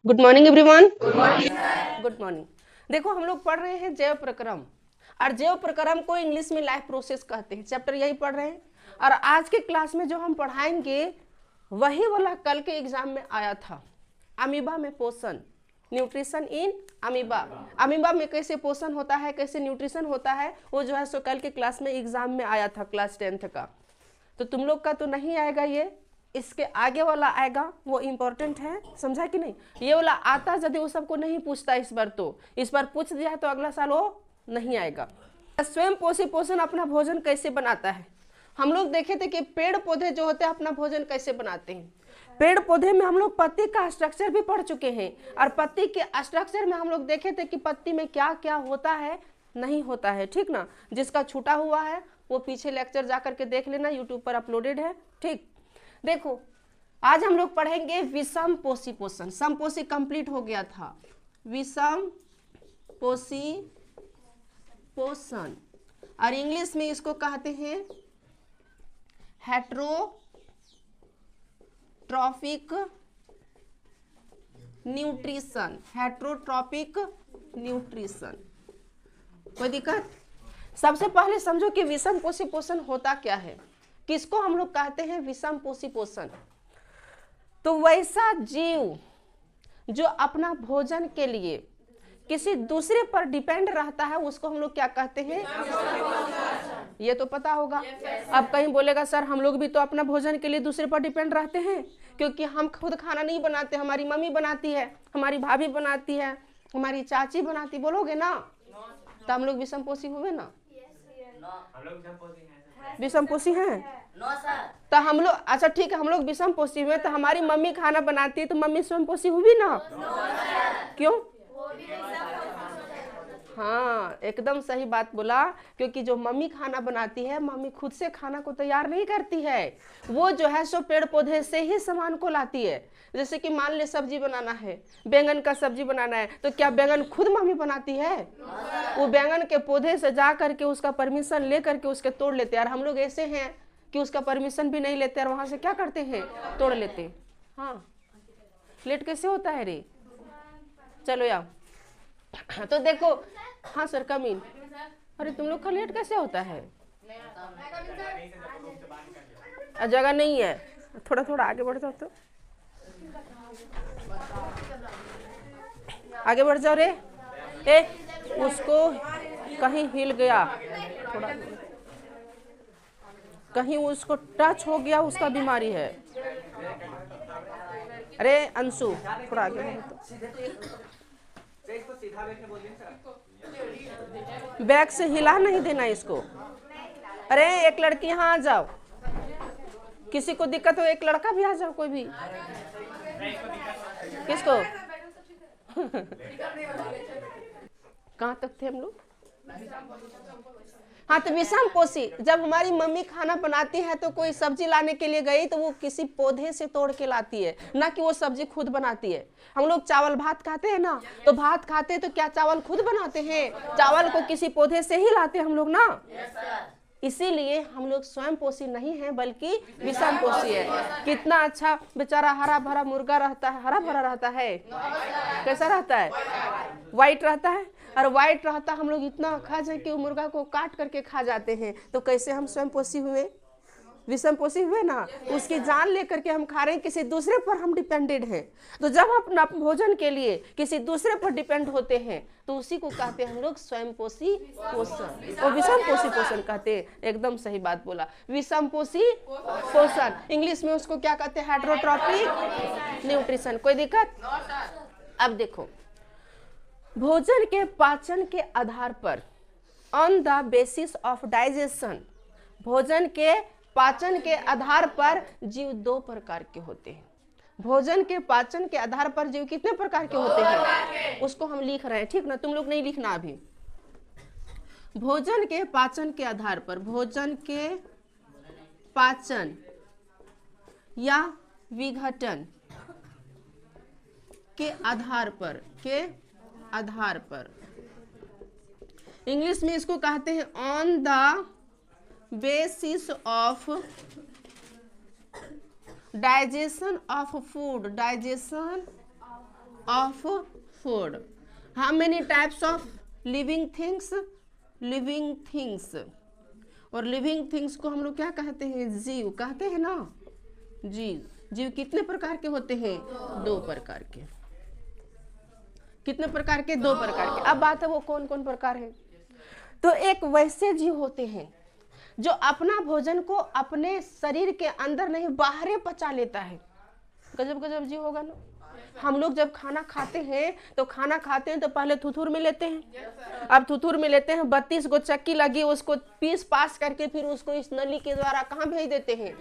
Good morning everyone. Good morning. देखो हम लोग पढ़ रहे हैं जैव प्रक्रम, और जैव प्रक्रम को इंग्लिश में लाइफ प्रोसेस कहते हैं। चैप्टर यही पढ़ रहे हैं, और आज के क्लास में जो हम पढ़ाएंगे वही वाला कल के एग्जाम में आया था। अमीबा में पोषण, न्यूट्रिशन इन अमीबा। अमीबा में कैसे पोषण होता है, कैसे न्यूट्रिशन होता है, वो जो है सो कल के क्लास में एग्जाम में आया था, क्लास 10th का। तो तुम लोग का तो नहीं आएगा ये, इसके आगे वाला आएगा, वो इम्पोर्टेंट है, समझा कि नहीं। ये वाला आता यदि वो सबको नहीं पूछता इस बार, तो इस बार पूछ दिया तो अगला साल वो नहीं आएगा। स्वयं पोषी पोषण अपना भोजन कैसे बनाता है। हम लोग देखे थे कि पेड़ पौधे जो होते हैं अपना भोजन कैसे बनाते हैं। पेड़ पौधे में हम लोग पत्ती का स्ट्रक्चर भी पढ़ चुके हैं, और पत्ती के स्ट्रक्चर में हम लोग देखे थे कि पत्ती में क्या क्या होता है, नहीं होता है, ठीक ना। जिसका छूटा हुआ है वो पीछे लेक्चर जा करके देख लेना, यूट्यूब पर अपलोडेड है, ठीक। देखो आज हम लोग पढ़ेंगे विषम पोषी पोषण। समपोषी कंप्लीट हो गया था, विषम पोषी पोषण, और इंग्लिश में इसको कहते हैं हेट्रोट्रॉपिक न्यूट्रिशन। हेट्रोट्रॉपिक न्यूट्रिशन, कोई दिक्कत। सबसे पहले समझो कि विषम पोषी पोषण होता क्या है, किसको हम लोग कहते हैं विषम पोषी पोषण। तो वैसा जीव जो अपना भोजन के लिए किसी दूसरे पर डिपेंड रहता है उसको हम लोग क्या कहते हैं। ये तो पता होगा। अब कहीं बोलेगा सर हम लोग भी तो अपना भोजन के लिए दूसरे पर डिपेंड रहते हैं, क्योंकि हम खुद खाना नहीं बनाते, हमारी मम्मी बनाती है, हमारी भाभी बनाती है, हमारी चाची बनाती, बोलोगे ना। तो हम लोग विषम पोषी हुए ना, विषम पोषी हैं। तो हम लोग, अच्छा ठीक है, हम लोग विषम पोषी हुए, तो हमारी मम्मी खाना बनाती है तो मम्मी स्वयं पोषी हुई ना। क्यों? हाँ एकदम सही बात बोला, क्योंकि जो मम्मी खाना बनाती है, मम्मी खुद से खाना को तैयार नहीं करती है, वो जो है सो पेड़ पौधे से ही सामान को लाती है। जैसे कि मान ले सब्जी बनाना है, बैंगन का सब्जी बनाना है, तो क्या बैंगन खुद मम्मी बनाती है? वो बैंगन के पौधे से जा करके उसका परमिशन ले करके उसके तोड़ लेते हैं। और हम लोग ऐसे हैं कि उसका परमिशन भी नहीं लेते और वहां से क्या करते हैं, तोड़ लेते हैं। हाँ लेट कैसे होता है रे, चलो यार। तो देखो, हाँ सर कम इन। अरे तुम लोग का लेट कैसे होता है, जगह नहीं है, थोड़ा थोड़ा आगे बढ़ जाओ, तो आगे बढ़ जाओ रे। ए उसको कहीं हिल गया, थोड़ा कहीं उसको टच हो गया, उसका बीमारी है। अरे अंशु थोड़ा आगे बढ़ो, बैक से हिला नहीं देना इसको। अरे एक लड़की यहाँ आ जाओ, किसी को दिक्कत हो एक लड़का भी आ जाओ, कोई भी। किसको कहाँ तक थे हम लोग। हाँ तो विषम पोषी, जब हमारी मम्मी खाना बनाती है तो कोई सब्जी लाने के लिए गई तो वो किसी पौधे से तोड़ के लाती है, ना कि वो सब्जी खुद बनाती है। हम लोग चावल भात खाते हैं ना, तो भात खाते हैं तो क्या चावल खुद बनाते हैं? चावल को किसी पौधे से ही लाते हैं हम लोग ना। इसीलिए हम लोग स्वयं पोषी नहीं है बल्कि विषम पोषी है। कितना अच्छा बेचारा हरा भरा मुर्गा रहता है, हरा भरा रहता है, कैसा रहता है, व्हाइट रहता है। और व्हाइट रहता, हम लोग इतना खा जाए कि वो मुर्गा को काट करके खा जाते हैं। तो कैसे हम स्वयं पोषी हुए, विषम पोषी हुए ना। उसकी जान लेकर के हम खा रहे हैं, किसी दूसरे पर हम डिपेंडेड हैं। तो जब हम अपना भोजन के लिए किसी दूसरे पर डिपेंड होते हैं तो उसी को कहते हैं हम लोग स्वयं पोषी पोषण, और विषम पोषी पोषण कहते हैं। एकदम सही बात बोला, विषम पोषी पोषण। इंग्लिश में उसको क्या कहते हैं, हेट्रोट्रॉपिक न्यूट्रिशन। कोई दिक्कत। अब देखो, भोजन के पाचन के आधार पर, on the basis of digestion, भोजन के पाचन के आधार पर जीव दो प्रकार के होते हैं। भोजन के पाचन के आधार पर जीव कितने प्रकार के होते हैं, उसको हम लिख रहे हैं, ठीक ना। तुम लोग नहीं लिखना अभी। भोजन के पाचन के आधार पर, भोजन के पाचन या विघटन के आधार पर, के आधार पर, इंग्लिश में इसको कहते हैं on the basis of digestion of food, digestion of food. How many types of living things, living things. और लिविंग थिंग्स को हम लोग क्या कहते हैं, जीव कहते हैं ना, जीव। जीव कितने प्रकार के होते हैं, 2 प्रकार के। कितने प्रकार के, 2 प्रकार के। अब बात है वो कौन कौन प्रकार है। तो एक वैसे जीव होते हैं जो अपना भोजन को अपने शरीर के अंदर नहीं बाहर पचा लेता है। गजब गजब जीव होगा ना। हम लोग जब खाना खाते हैं तो खाना खाते हैं तो पहले थुथुर में लेते हैं। अब थुथुर में लेते हैं, 32 गो चक्की लगी, उसको पीस पास करके फिर उसको इस नली के द्वारा कहाँ भेज देते हैं,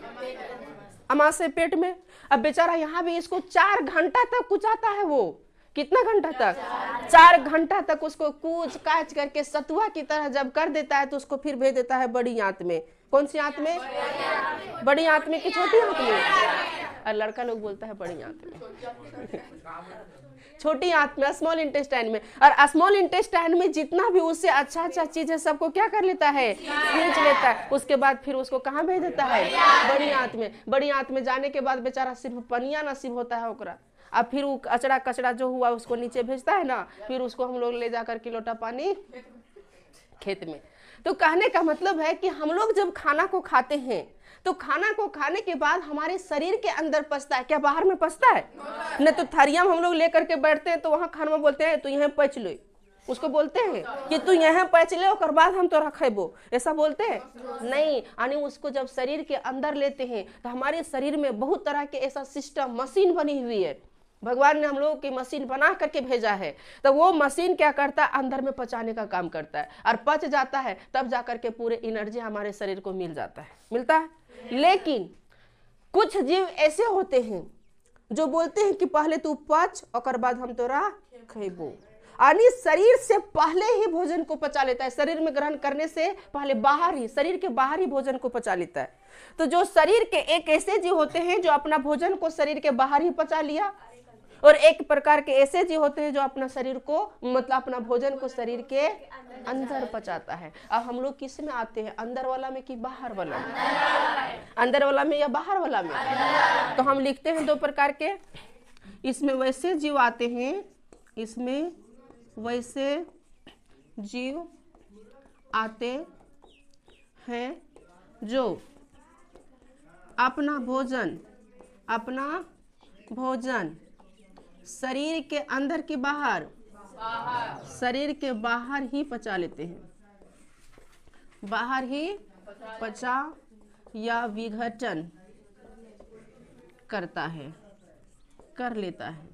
अमाशय पेट में। अब बेचारा यहाँ भी इसको 4 घंटा तक कुचाता है। वो कितना घंटा तक, 4 घंटा तक उसको कूच काच करके सतुआ की तरह जब कर देता है तो उसको फिर भेज देता है बड़ी आंत में। कौन सी आंत में, बड़ी आंत में कि छोटी आंत में। और लड़का लोग बोलता है बड़ी आंत में, छोटी आंत में, स्मॉल इंटेस्टाइन में। और स्मॉल इंटेस्टाइन में जितना भी उससे अच्छा अच्छा चीज है सबको क्या कर लेता है, खींच लेता है। उसके बाद फिर उसको कहाँ भेज देता है, बड़ी आंत में। बड़ी आंत में जाने के बाद बेचारा सिर्फ पनिया नसीब होता है ओकरा। अब फिर वो अचड़ा कचड़ा जो हुआ उसको नीचे भेजता है ना, फिर उसको हम लोग ले जाकर के लोटा पानी खेत में। तो कहने का मतलब है कि हम लोग जब खाना को खाते हैं तो खाना को खाने के बाद हमारे शरीर के अंदर पचता है, क्या बाहर में पचता है न। तो थरिया में हम लोग लेकर के बैठते हैं तो वहां खाना बोलते हैं तो यहाँ पच लो, उसको बोलते हैं कि तू यहाँ पच ले और बाद हम तो रखेबो, ऐसा बोलते हैं नहीं। यानी उसको जब शरीर के अंदर लेते हैं तो हमारे शरीर में बहुत तरह के ऐसा सिस्टम, मशीन बनी हुई है। भगवान ने हम लोगों की मशीन बना करके भेजा है। तो वो मशीन क्या करता है, अंदर में पचाने का काम करता है। और पच जाता है तब जाकर के पूरे एनर्जी हमारे शरीर को मिल जाता है, मिलता है। लेकिन कुछ जीव ऐसे होते हैं जो बोलते हैं कि पहले तू पच और बाद हम तोरा खेबो। यानी शरीर से पहले ही भोजन को पचा लेता है, शरीर में ग्रहण करने से पहले बाहर ही, शरीर के बाहर ही भोजन को पचा लेता है। तो जो शरीर के एक ऐसे जीव होते हैं जो अपना भोजन को शरीर के बाहर ही पचा लिया, और एक प्रकार के ऐसे जीव होते हैं जो अपना शरीर को, मतलब अपना भोजन को शरीर के अंदर पचाता है। अब हम लोग किस में आते हैं, अंदर वाला में कि बाहर वाला में, अंदर वाला में या बाहर वाला में। तो हम लिखते हैं 2 प्रकार के। इसमें वैसे जीव आते हैं, इसमें वैसे जीव आते हैं जो अपना भोजन शरीर के अंदर के बाहर, शरीर के बाहर ही पचा लेते हैं, बाहर ही पचा या विघटन करता है, कर लेता है।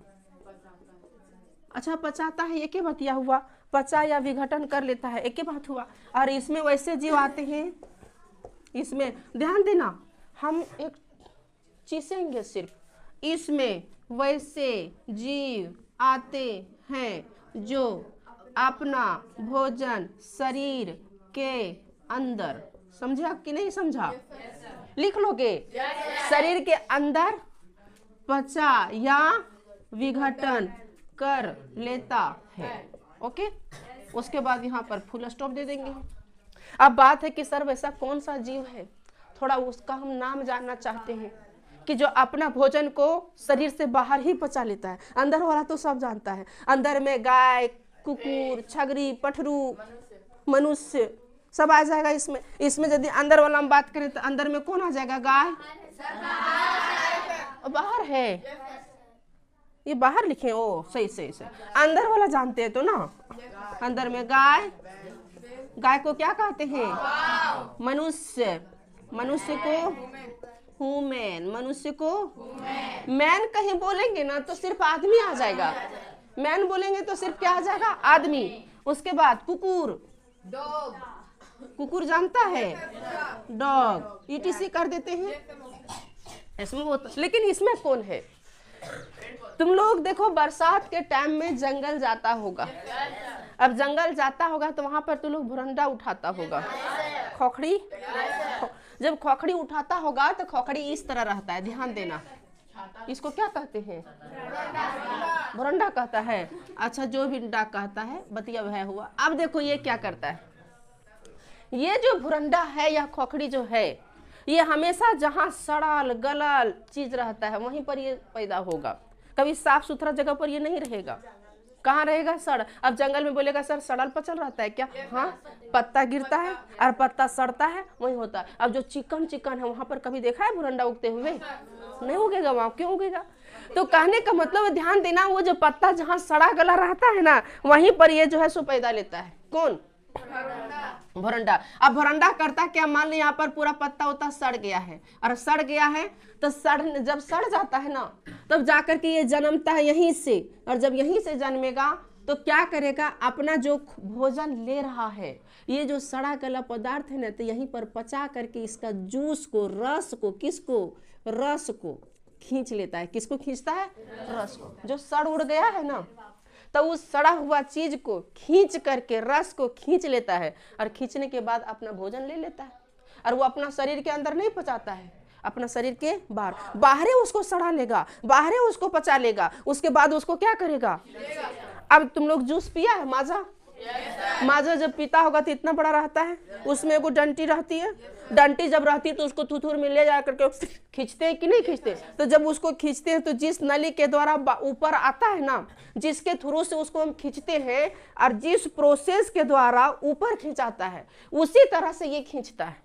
अच्छा, पचाता है एक ही बात हुआ, पचा या विघटन कर लेता है एक ही बात हुआ। और इसमें वैसे जीव आते हैं, इसमें ध्यान देना, हम एक चीसेंगे सिर्फ, इसमें वैसे जीव आते हैं जो अपना भोजन शरीर के अंदर, समझा कि नहीं समझा, लिख लोगे, शरीर के अंदर पचा या विघटन कर लेता है। ओके, उसके बाद यहाँ पर फुल स्टॉप दे देंगे। अब बात है कि सर वैसा कौन सा जीव है, थोड़ा उसका हम नाम जानना चाहते हैं कि जो अपना भोजन को शरीर से बाहर ही पचा लेता है। अंदर वाला तो सब जानता है, अंदर में गाय, कुकुर, छगरी, पठरू, मनुष्य सब आ जाएगा इसमें। इसमें यदि अंदर वाला हम बात करें तो अंदर में कौन आ जाएगा, गाय। बाहर है, ये बाहर लिखे, ओ सही सही सही, अंदर वाला जानते हैं तो ना। अंदर में गाय, गाय को क्या कहते हैं, मनुष्य, मनुष्य को ह्यूमन, मनुष्य को मैन कहीं बोलेंगे ना तो सिर्फ आदमी आ जाएगा, मैन बोलेंगे तो सिर्फ क्या आ जाएगा, आदमी। उसके बाद कुकुर, डॉग, कुकुर जानता है, डॉग, ईटीसी कर देते हैं इसमें वो। लेकिन इसमें कौन है, तुम लोग देखो बरसात के टाइम में जंगल जाता होगा। अब जंगल जाता होगा तो वहां पर तुम लोग भुरंडा उठाता होगा, खोखड़ी, जब खोखड़ी उठाता होगा तो खोखड़ी इस तरह रहता है, ध्यान देना। इसको क्या कहते हैं, भुरंडा कहता है। अच्छा, जो भी डाक कहता है, बतिया वह हुआ। अब देखो ये क्या करता है, ये जो भुरंडा है या खोखड़ी जो है, ये हमेशा जहाँ सड़ल गलल चीज रहता है वहीं पर ये पैदा होगा। कभी साफ सुथरा जगह पर ये नहीं रहेगा। कहाँ रहेगा? सड़। अब जंगल में बोलेगा सर सड़ल पचल रहता है क्या? हाँ, पत्ता गिरता है और पत्ता सड़ता है, वही होता है। अब जो चिकन चिकन है वहां पर कभी देखा है भुरंडा उगते हुए? नहीं उगेगा वहां, क्यों उगेगा? तो कहने का मतलब ध्यान देना, वो जो पत्ता जहाँ सड़ा गला रहता है ना, वहीं पर ये जो है सो पैदा लेता है। कौन? भुरंडा। अब भुरंडा करता क्या? मान लो यहाँ पर पूरा पत्ता उतना सड़ गया है, और सड़ गया है तो जब सड़ जाता है ना, तब जाकर के ये जन्मता है यहीं से, और जब यहीं से जन्मेगा तो क्या करेगा? अपना जो भोजन ले रहा है, ये जो सड़ा गला पदार्थ है ना, तो यहीं पर पचा करके इसका जूस को, रस को, किसको? रस को खींच लेता है। किसको खींचता है? रस को। जो सड़ उड़ गया है ना, तो उस सड़ा हुआ चीज को खींच करके, रस को खींच लेता है, और खींचने के बाद अपना भोजन ले लेता है। और वो अपना शरीर के अंदर नहीं पचाता है, अपना शरीर के बाहर उसको सड़ा लेगा, बाहर उसको पचा लेगा, उसके बाद उसको क्या करेगा? अब तुम लोग जूस पिया है माजा? माजा जब पीता होगा तो इतना बड़ा रहता है, उसमें एगो डंटी रहती है। डंटी जब रहती है तो उसको थुथुर में ले जा करके खींचते हैं कि नहीं खींचते? तो जब उसको खींचते हैं तो जिस नली के द्वारा ऊपर आता है ना, जिसके थ्रू से उसको हम खींचते हैं, और जिस प्रोसेस के द्वारा ऊपर खींचाता है, उसी तरह से ये खींचता है।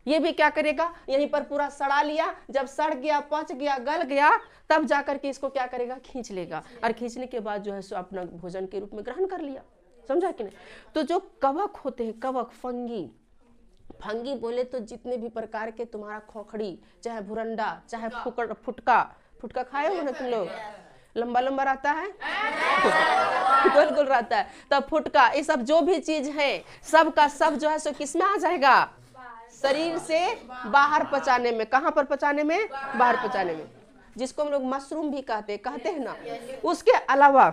ये भी क्या करेगा? यहीं पर पूरा सड़ा लिया, जब सड़ गया, पच गया, गल गया, तब जाकर के इसको क्या करेगा? खींच लेगा, और खींचने के बाद जो है सो अपना भोजन के रूप में ग्रहण कर लिया। समझा कि नहीं? तो जो कवक होते हैं, कवक, फंगी, फंगी बोले तो जितने भी प्रकार के तुम्हारा खोखड़ी, चाहे भुरंडा, चाहे फुटका खाए हो ना तुम लोग? लंबा लंबा रहता है, गोल गोल रहता है, तब फुटका, ये सब जो भी चीज है, सब का सब जो है सो किस में आ जाएगा? शरीर से बाहर पचाने में। कहाँ पर पचाने में? बाहर पचाने में, जिसको हम लोग मशरूम भी कहते हैं ना। उसके अलावा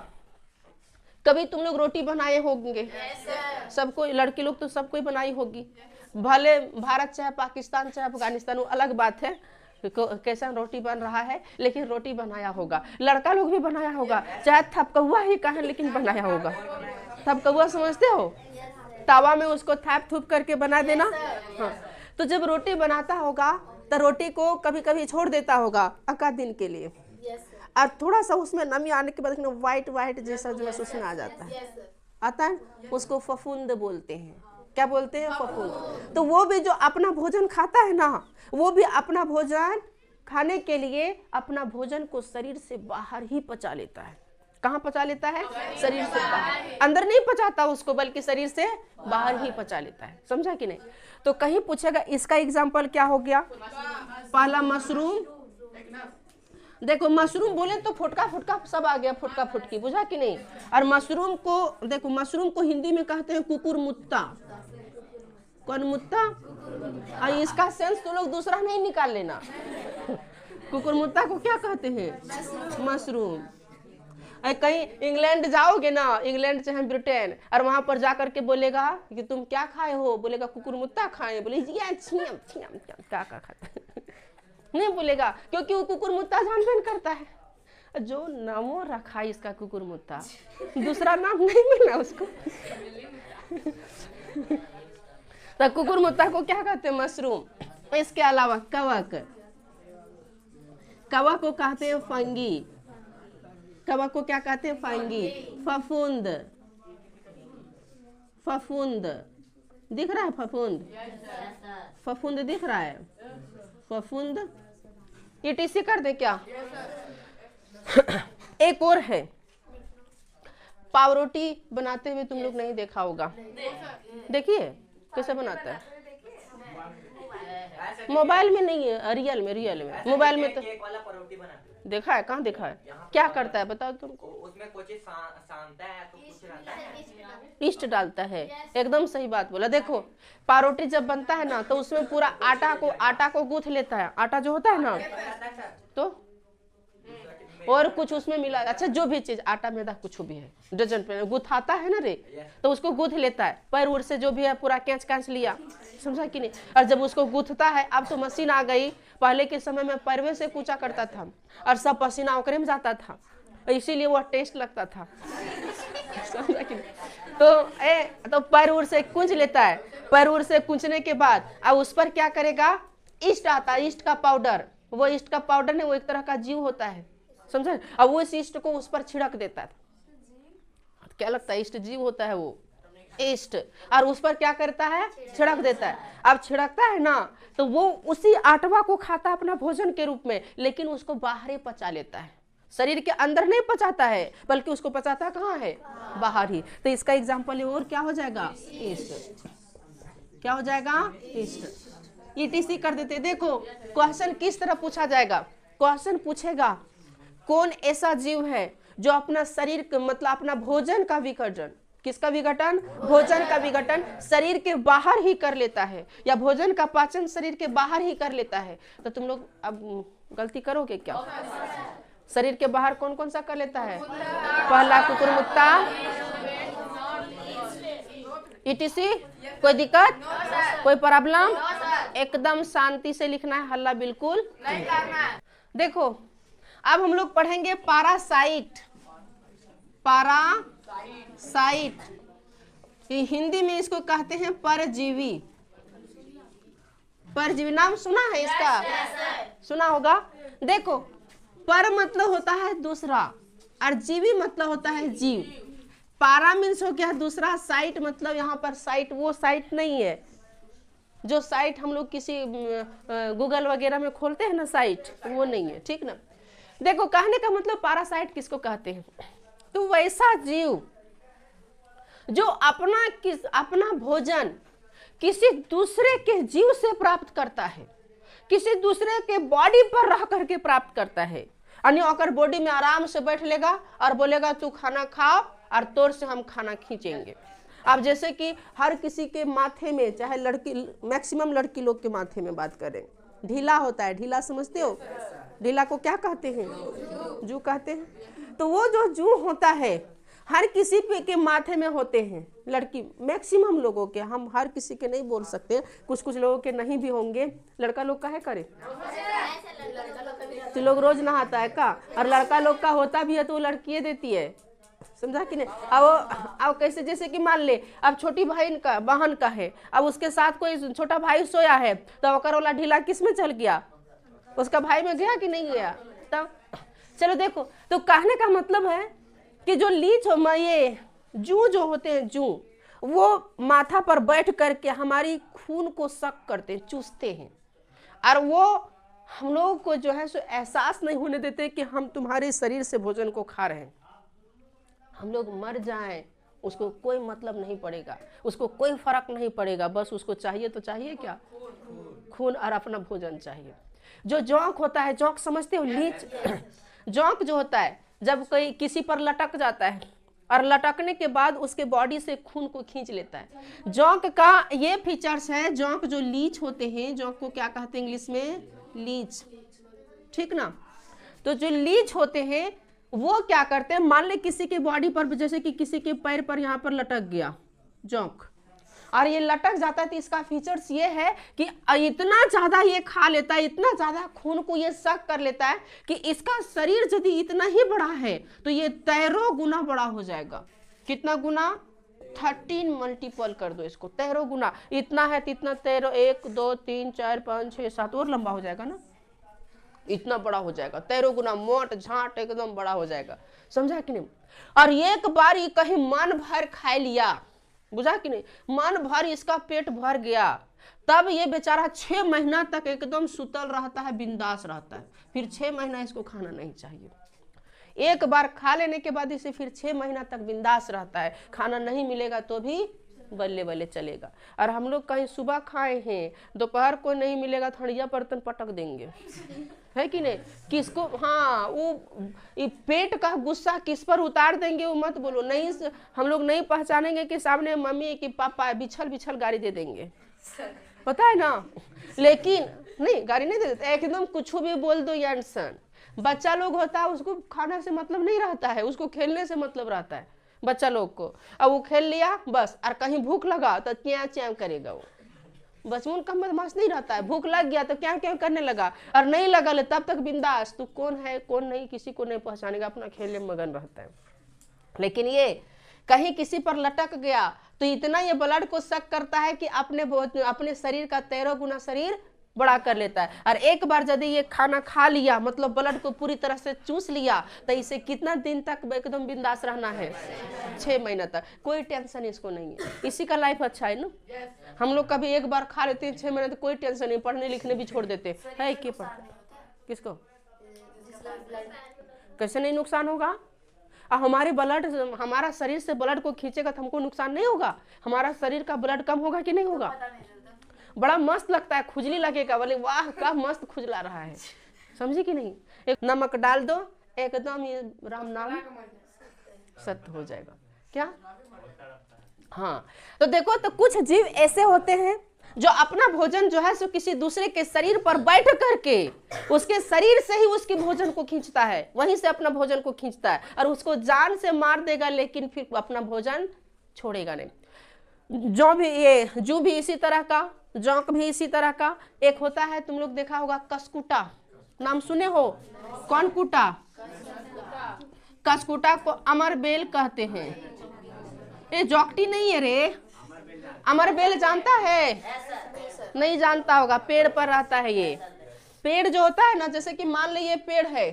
कभी तुम लोग रोटी बनाए होंगे, सबको, लड़की लोग तो सबको ही बनाई होगी, भले भारत चाहे पाकिस्तान चाहे अफगानिस्तान, वो अलग बात है कैसा रोटी बन रहा है, लेकिन रोटी बनाया होगा। लड़का लोग भी बनाया होगा, चाहे थपकौआ ही कहें, लेकिन बनाया होगा। थपकौआ समझते हो? तावा में उसको थैप थूप करके बना देना। हाँ, तो जब रोटी बनाता होगा तो रोटी को कभी कभी छोड़ देता होगा अका दिन के लिए, और थोड़ा सा उसमें नमी आने के बाद व्हाइट व्हाइट जैसा जो है उसमें आ जाता है, आता है, उसको फफूंद बोलते हैं। क्या बोलते हैं? फफूंद। तो वो भी जो अपना भोजन खाता है ना, वो भी अपना भोजन खाने के लिए अपना भोजन को शरीर से बाहर ही पचा लेता है। कहाँ पचा लेता है? शरीर से बाहर। अंदर नहीं पचाता उसको, बल्कि शरीर से बाहर ही पचा लेता है। समझा कि नहीं? तो कहीं पूछेगा इसका एग्जाम्पल क्या हो गया? पहला मशरूम। देखो मशरूम बोले तो फुटका फुटका सब आ गया, फुटका फुटकी, बुझा कि नहीं? और मशरूम को देखो, मशरूम को हिंदी में कहते हैं कुकुर मुत्ता। कौन मुत्ता? और इसका सेंस तो लोग दूसरा नहीं निकाल लेना। कुकुर मुत्ता को क्या कहते हैं? मशरूम। कहीं इंग्लैंड जाओगे ना, इंग्लैंड चाहे ब्रिटेन, और वहां पर जाकर के बोलेगा कि तुम क्या खाए हो, बोलेगा कुकुर मुत्ता खाए, बोले क्या खाते नहीं बोलेगा, क्योंकि वो कुकुर मुत्ता जानबेन करता है। जो नामो रखा इसका कुकुर मुत्ता, दूसरा नाम नहीं मिला उसको। तो कुकुर मुत्ता को क्या कहते हैं? मशरूम। इसके अलावा कवक, कवक को कहते हैं फंगी। कवक को क्या कहते हैं? फंगी। फफूंद, फफूंद दिख रहा है? फफूंद, फफूंद दिख रहा है? फफूंद ETC कर दे क्या? एक और है, पावरोटी बनाते हुए तुम लोग नहीं देखा होगा, देखिए कैसे बनाता है। मोबाइल में नहीं है, रियल में मोबाइल में तो देखा है। कहाँ देखा है? क्या करता है बताओ तुमको? उसमें कुछ सानता है तो कुछ रहता है, ईस्ट डालता है। एकदम सही बात बोला। देखो पावरोटी जब बनता है ना, तो उसमें पूरा आटा को गूंथ लेता है। आटा जो होता है ना, तो और कुछ उसमें मिला, अच्छा जो भी चीज, आटा मैदा कुछ भी है, डजन पे गुथाता है ना रे, तो उसको गूंथ लेता है। पैर उड़ से जो भी है पूरा कैंच लिया, समझा कि नहीं? और जब उसको गूंथता है, अब तो मशीन आ गई, पहले के समय में पैरवे से कूचा करता था और सब पसीना ओकरे में जाता था, इसीलिए वह टेस्ट लगता था, समझा कि नहीं? तो पैर उड़ से कूंच लेता है। पैर उड़ से कूचने के बाद अब उस पर क्या करेगा? ईस्ट आता है, ईस्ट का पाउडर। वो ईस्ट का पाउडर नहीं, वो एक तरह का जीव होता है, समझे। अब वो इस ईस्ट को उस पर छिड़क देता है, क्या लगता है इष्ट जीव होता है वो इष्ट, और उस पर क्या करता है, छिड़क देता है। अब छिड़कता है ना तो वो उसी आटवा को खाता है अपना भोजन के रूप में, लेकिन उसको बाहर ही पचा लेता है, शरीर के अंदर नहीं पचाता है, बल्कि उसको पचाता कहाँ है, बाहर ही। तो इसका एग्जाम्पल और क्या हो जाएगा, इष्ट। क्या हो जाएगा, इष्ट। ईटीसी कर देते। देखो क्वेश्चन किस तरह पूछा जाएगा, क्वेश्चन पूछेगा कौन ऐसा जीव है जो अपना शरीर मतलब अपना भोजन का विघटन, किसका विघटन, भोजन का विघटन शरीर के बाहर ही कर लेता है, या भोजन का पाचन शरीर के बाहर ही कर लेता है। तो तुम लोग अब गलती करोगे क्या, शरीर के बाहर कौन कौन सा कर लेता है, पहला कुकुरमुत्ता, ईटीसी। कोई दिक्कत, कोई प्रॉब्लम, एकदम शांति से लिखना है, हल्ला बिल्कुल नहीं करना है। देखो अब हम लोग पढ़ेंगे पैरासाइट। पैरासाइट हिंदी में इसको कहते हैं परजीवी। परजीवी नाम सुना है इसका, सुना होगा। देखो पर मतलब होता है दूसरा, और जीवी मतलब होता है जीव। पारा मीन्स हो गया दूसरा, साइट मतलब यहाँ पर साइट वो साइट नहीं है जो साइट हम लोग किसी गूगल वगैरह में खोलते हैं ना, साइट वो नहीं है, ठीक ना। देखो कहने का मतलब पैरासाइट किसको कहते हैं, तो वैसा जीव जो अपना भोजन किसी दूसरे के जीव से प्राप्त करता है, किसी दूसरे के बॉडी पर रह करके प्राप्त करता है, यानी अगर बॉडी में आराम से बैठ लेगा और बोलेगा तू खाना खाओ और तोर से हम खाना खींचेंगे। अब जैसे कि हर किसी के माथे में, चाहे लड़की, मैक्सिमम लड़की लोग के माथे में बात करें, ढीला होता है, ढीला समझते हो, ढीला को क्या कहते हैं, जू कहते हैं। तो वो जो जू होता है हर किसी के माथे में होते हैं, लड़की मैक्सिमम लोगों के, हम हर किसी के नहीं बोल सकते, कुछ कुछ लोगों के नहीं भी होंगे। लड़का लोग काहे करे, तो लोग रोज नहाता है का, और लड़का लोग का होता भी है तो वो लड़कियां देती है, समझा कि नहीं। अब कैसे, जैसे कि मान ले अब छोटी बहन का है, अब उसके साथ कोई छोटा भाई सोया है, तो ओकर वाला ढीला किस में चल गया, उसका भाई में गया कि नहीं गया। तब चलो देखो, तो कहने का मतलब है कि जो लीच ये जू जो होते हैं, जू वो माथा पर बैठ करके हमारी खून को सक करते हैं, चूसते हैं, और वो हम लोगों को जो है सो एहसास नहीं होने देते कि हम तुम्हारे शरीर से भोजन को खा रहे हैं। हम लोग मर जाएं उसको कोई मतलब नहीं पड़ेगा, उसको कोई फर्क नहीं पड़ेगा, बस उसको चाहिए तो चाहिए क्या, खून और अपना भोजन चाहिए। जो जोंक होता है, जोंक समझते हो, लीच जोंक जो होता है जब कोई किसी पर लटक जाता है और लटकने के बाद उसके बॉडी से खून को खींच लेता है, जोंक का ये फीचर्स है। जोंक जो लीच होते हैं, जोंक को क्या कहते हैं इंग्लिश में, लीच, ठीक ना। तो जो लीच होते हैं वो क्या करते हैं, मान ले किसी के बॉडी पर, जैसे कि किसी के पैर पर यहाँ पर लटक गया जोंक, और ये लटक जाता है, तो इसका फीचर्स ये है कि इतना ज्यादा ये खा लेता है, इतना ज्यादा खून को ये सक कर लेता है कि इसका शरीर यदि इतना ही बड़ा है तो ये 13 गुना बड़ा हो जाएगा। कितना गुना, 13 मल्टीपल कर दो इसको, 13 गुना। इतना है तो इतना 13, 1 2 3 4 5 6 7 और लंबा हो जाएगा ना, इतना बड़ा हो जाएगा, 13 गुना मोट झाट एकदम बड़ा हो जाएगा, समझा कि नहीं। और एक बार ये कहीं मन भर खा लिया, बुझा कि नहीं, मन भर इसका पेट भर गया, तब ये बेचारा 6 महीना तक एकदम सुतल रहता है, बिंदास रहता है, फिर 6 महीना इसको खाना नहीं चाहिए। एक बार खा लेने के बाद इसे फिर 6 महीना तक बिंदास रहता है, खाना नहीं मिलेगा तो भी बल्ले बल्ले चलेगा। और हम लोग कहीं सुबह खाए हैं, दोपहर को नहीं मिलेगा, थड़िया बर्तन पटक देंगे, है कि नहीं, किसको, हाँ वो पेट का गुस्सा किस पर उतार देंगे वो मत बोलो, नहीं हम लोग नहीं पहचानेंगे कि सामने मम्मी कि पापा, बिछल बिछल गाड़ी दे देंगे, पता है ना। लेकिन नहीं, गाड़ी नहीं दे देते, एकदम कुछ भी बोल दो या इंसान। बच्चा लोग होता है उसको खाना से मतलब नहीं रहता है, उसको खेलने से मतलब रहता है बच्चा लोग को। अब वो खेल लिया बस, और कहीं भूख लगा तो क्या क्या करेगा, वो बचपन का बदमाश नहीं रहता है, भूख लग गया तो क्या क्या करने लगा, और नहीं लगा ले तब तक बिंदास, तू कौन है कौन नहीं किसी को नहीं पहचानेगा, अपना खेलने में मगन रहता है। लेकिन ये कहीं किसी पर लटक गया तो इतना ये ब्लड को सक करता है कि अपने शरीर का 13 गुना शरीर बड़ा कर लेता है। और एक बार यदि ये खाना खा लिया मतलब ब्लड को पूरी तरह से चूस लिया तो इसे कितना दिन तक एकदम बिंदास रहना है, 6 महीना तक, कोई टेंशन इसको नहीं है। इसी का लाइफ अच्छा है ना। हम लोग कभी एक बार खा लेते हैं 6 महीने तो कोई टेंशन नहीं, पढ़ने लिखने भी छोड़ देते है। क्या पढ़ते किसको, कैसे नहीं नुकसान होगा। हमारे ब्लड, हमारा शरीर से ब्लड को खींचेगा तो हमको नुकसान नहीं होगा। हमारा शरीर का ब्लड कम होगा कि नहीं होगा। बड़ा मस्त लगता है, खुजली लगेगा, बोले वाह क्या मस्त खुजला रहा है, समझी कि नहीं। एक नमक डाल दो एकदम ये राम नाम सत्य हो जाएगा क्या। हाँ तो देखो, तो कुछ जीव ऐसे होते हैं जो अपना भोजन जो है सो किसी दूसरे के शरीर पर बैठ करके उसके शरीर से ही उसके भोजन को खींचता है, वहीं से अपना भोजन को खींचता है और उसको जान से मार देगा, लेकिन फिर अपना भोजन छोड़ेगा नहीं। जो भी इसी तरह का, जौक भी इसी तरह का। एक होता है, तुम लोग देखा होगा कसकुटा, नाम सुने हो। कौन कुटा, कसकुटा को अमरबेल कहते हैं। ये जौकटी नहीं है रे, अमरबेल जानता है, नहीं जानता होगा, पेड़ पर रहता है। ये पेड़ जो होता है ना, जैसे कि मान लीजिए पेड़ है,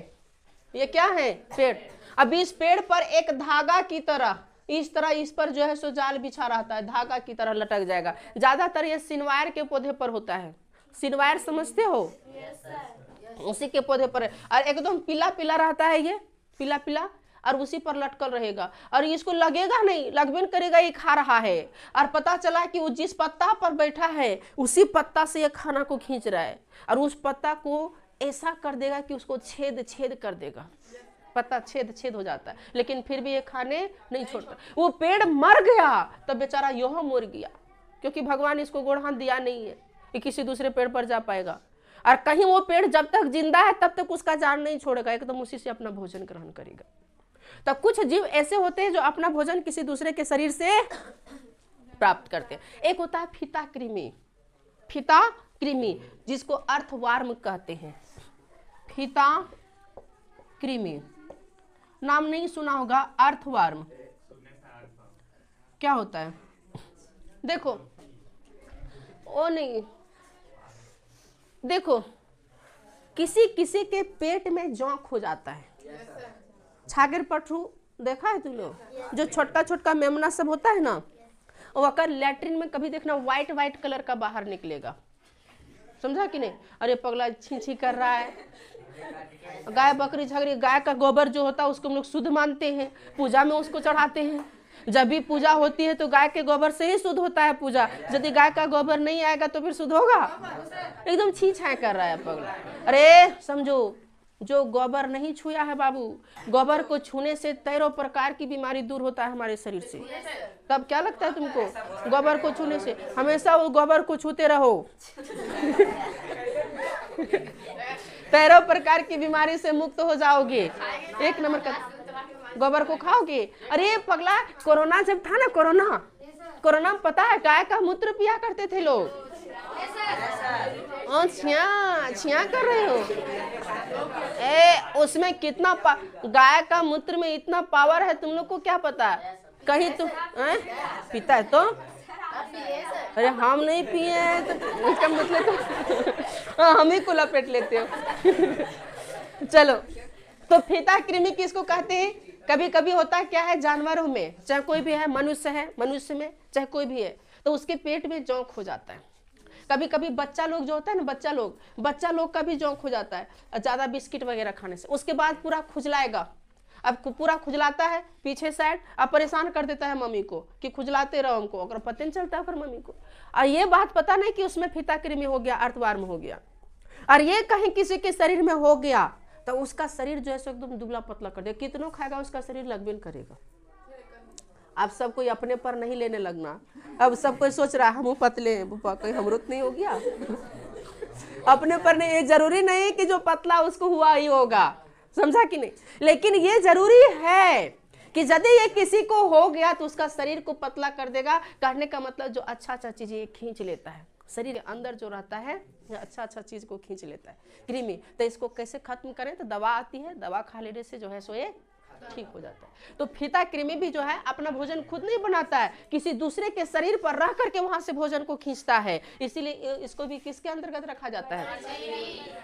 ये क्या है पेड़। अब इस पेड़ पर एक धागा की तरह इस पर जो है सो जाल बिछा रहता है, धागा की तरह लटक जाएगा। ज्यादातर ये सिनवायर के पौधे पर होता है। सिनवायर समझते हो, उसी के पौधे पर है। और एकदम पीला पीला रहता है, ये पीला पीला, और उसी पर लटकल रहेगा और इसको लगेगा नहीं, लगबे करेगा ये खा रहा है। और पता चला कि वो जिस पत्ता पर बैठा है उसी पत्ता से ये खाना को खींच रहा है और उस पत्ता को ऐसा कर देगा कि उसको छेद छेद कर देगा, पत्ता छेद छेद हो जाता है, लेकिन फिर भी ये खाने नहीं छोड़ता। वो पेड़ मर गया तो बेचारा यह मर गया, क्योंकि भगवान इसको गोड़ हाथ दिया नहीं है कि किसी दूसरे पेड़ पर जा पाएगा। और कहीं वो पेड़ जब तक जिंदा है तब तक उसका जान नहीं छोड़ेगा, एकदम उसी से अपना भोजन ग्रहण करेगा। तो कुछ जीव ऐसे होते हैं जो अपना भोजन किसी दूसरे के शरीर से प्राप्त करते हैं। एक होता है फीता कृमि, फीता कृमि जिसको अर्थवार्म कहते हैं। फीता कृमि नाम नहीं सुना होगा, अर्थवार्म क्या होता है देखो, ओ नहीं देखो, किसी किसी के पेट में जौंक हो जाता है। छागर पठरू देखा है तुम लोग, जो छोटका छोटका मेमना सब होता है ना, वो अगर लैट्रिन में कभी देखना व्हाइट व्हाइट कलर का बाहर निकलेगा, समझा कि नहीं। अरे पगला छी छी कर रहा है। गाय बकरी झगड़ी, गाय का गोबर जो होता है उसको हम लोग शुद्ध मानते हैं, पूजा में उसको चढ़ाते हैं। जब भी पूजा होती है तो गाय के गोबर से ही शुद्ध होता है पूजा। यदि गाय का गोबर नहीं आएगा तो फिर शुद्ध होगा, एकदम छी छाए कर रहा है पगला। अरे समझो, जो गोबर नहीं छुआ है बाबू, गोबर को छूने से 13 प्रकार की बीमारी दूर होता है हमारे शरीर से। तब क्या लगता है तुमको, गोबर को छूने से? हमेशा वो गोबर को छूते रहो 13 प्रकार की बीमारी से मुक्त हो जाओगे। एक नंबर का गोबर को खाओगे। अरे पगला, कोरोना जब था ना, कोरोना में पता है गाय का मूत्र पिया करते थे लोग। छिया कर रहे हो, उसमें कितना गाय का मूत्र में इतना पावर है, तुम लोग को क्या पता है? कहीं तुम पीता है तो अरे हम नहीं पिए हैं तो इसका मतलब तो हम ही को लपेट लेते हो। चलो, तो फीता कृमि किसको कहते हैं? कभी कभी होता है क्या है, जानवरों में, चाहे कोई भी है, मनुष्य में चाहे कोई भी है, तो उसके पेट में जौंक हो जाता है। कभी कभी बच्चा लोग जो होता है ना, बच्चा लोग का भी जौंक हो जाता है ज्यादा बिस्किट वगैरह खाने से। उसके बाद पूरा खुजलाएगा, अब पूरा खुजलाता है पीछे साइड, अब परेशान कर देता है मम्मी को कि खुजलाते रहो हमको, अगर पता नहीं चलता फिर मम्मी को। और ये बात पता नहीं कि उसमें फीता कृमि हो गया, अर्थवार्म हो गया। और ये कहीं किसी के शरीर में हो गया तो उसका शरीर जो है सो एकदम दुबला पतला कर देगा, कितनों खाएगा उसका शरीर लगबे करेगा। अब सब कोई अपने पर नहीं लेने लगना, अब सब कोई सोच रहा है हम पतले हैं, कोई हमरो नहीं हो गया अपने पर नहीं। ये जरूरी नहीं कि जो पतला उसको हुआ ही होगा, समझा कि नहीं। लेकिन ये जरूरी है कि यदि ये किसी को हो गया तो उसका शरीर को पतला कर देगा। कहने का मतलब जो अच्छा चीजें खींच लेता है, शरीर के अंदर जो रहता है अच्छा चीज को खींच लेता है कृमि। तो इसको कैसे खत्म करें? तो दवा आती है, दवा खा लेने से जो है सो ये ठीक हो जाता है। तो फीता कृमि भी जो है अपना भोजन खुद नहीं बनाता है, किसी दूसरे के शरीर पर रह करके वहां से भोजन को खींचता है, इसीलिए इसको भी किसके अंतर्गत रखा जाता है।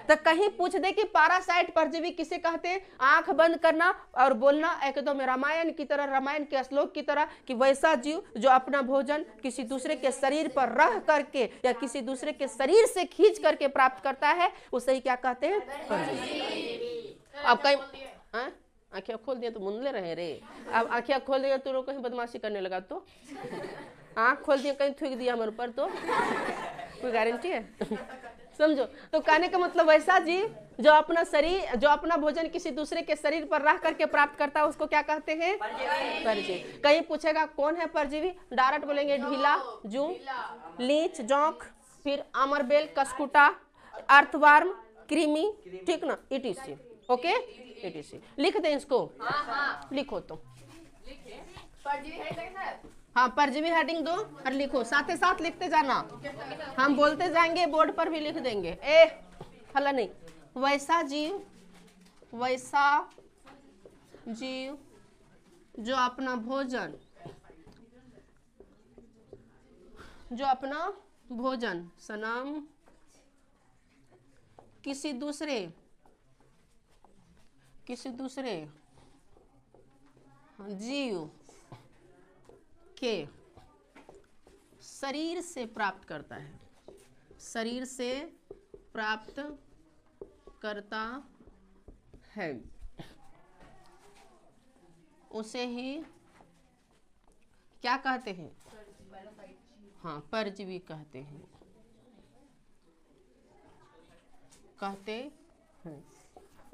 तो कहीं पूछ दे कि पैरासाइट परजीवी किसे कहते हैं, आंख बंद करना और बोलना एकदम रामायण की तरह, रामायण के श्लोक की तरह कि वैसा जीव जो अपना भोजन किसी दूसरे के शरीर पर रह करके या किसी दूसरे के शरीर से खींच करके प्राप्त करता है, उसे ही क्या कहते हैं, परजीवी। अब कहीं आंखें खोल दिया तो मुंदले रहे रे, अब आंखें खोल दिया तो कहीं बदमाशी करने लगा तो, आंख खोल दिया कहीं थूक दिया हमारे ऊपर तो कोई गारंटी है। समझो, तो कहने का मतलब वैसा जीव जो अपना शरीर, जो अपना भोजन किसी दूसरे के शरीर पर रह करके प्राप्त करता है, उसको क्या कहते हैं, परजीवी। कहीं पूछेगा कौन है परजीवी, डायरेक्ट बोलेंगे ढीला, जू, लीच, जोंक, फिर अमरबेल, कसकुटा, अर्थवार्म, कृमि, ठीक ना, ETC। ओके, ETC लिख दें इसको, लिखो तो, हाँ परजीवी हेडिंग दो और लिखो, साथ ही साथ लिखते जाना, हम बोलते जाएंगे, बोर्ड पर भी लिख देंगे। ए हला नहीं, वैसा जीव, वैसा जीव जो अपना भोजन, जो अपना भोजन सनम किसी दूसरे जीव के शरीर से प्राप्त करता है, शरीर से प्राप्त करता है, उसे ही क्या कहते हैं, हाँ परजीवी कहते हैं,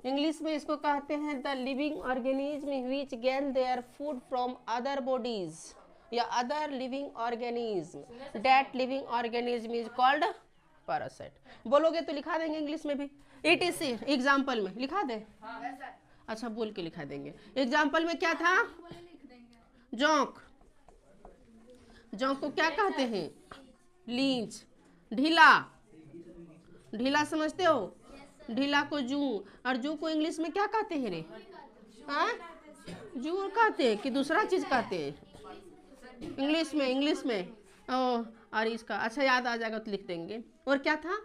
इंग्लिश में इसको कहते हैं the living organism which gain their food from other bodies या other living organism, that living organism is called parasite. बोलोगे तो लिखा देंगे इंग्लिश में भी, ETC एग्जाम्पल में लिखा दे, अच्छा बोल के लिखा देंगे। एग्जाम्पल में क्या था, जोंक, जोंक को क्या कहते हैं, लीच, ढीला, ढीला समझते हो, ढीला को जू, और जू को इंग्लिश में क्या कहते हैं रे, हाँ जू कहते हैं कि दूसरा चीज कहते हैं इंग्लिश में ओ, और इसका अच्छा याद आ जाएगा तो लिख देंगे। और क्या था,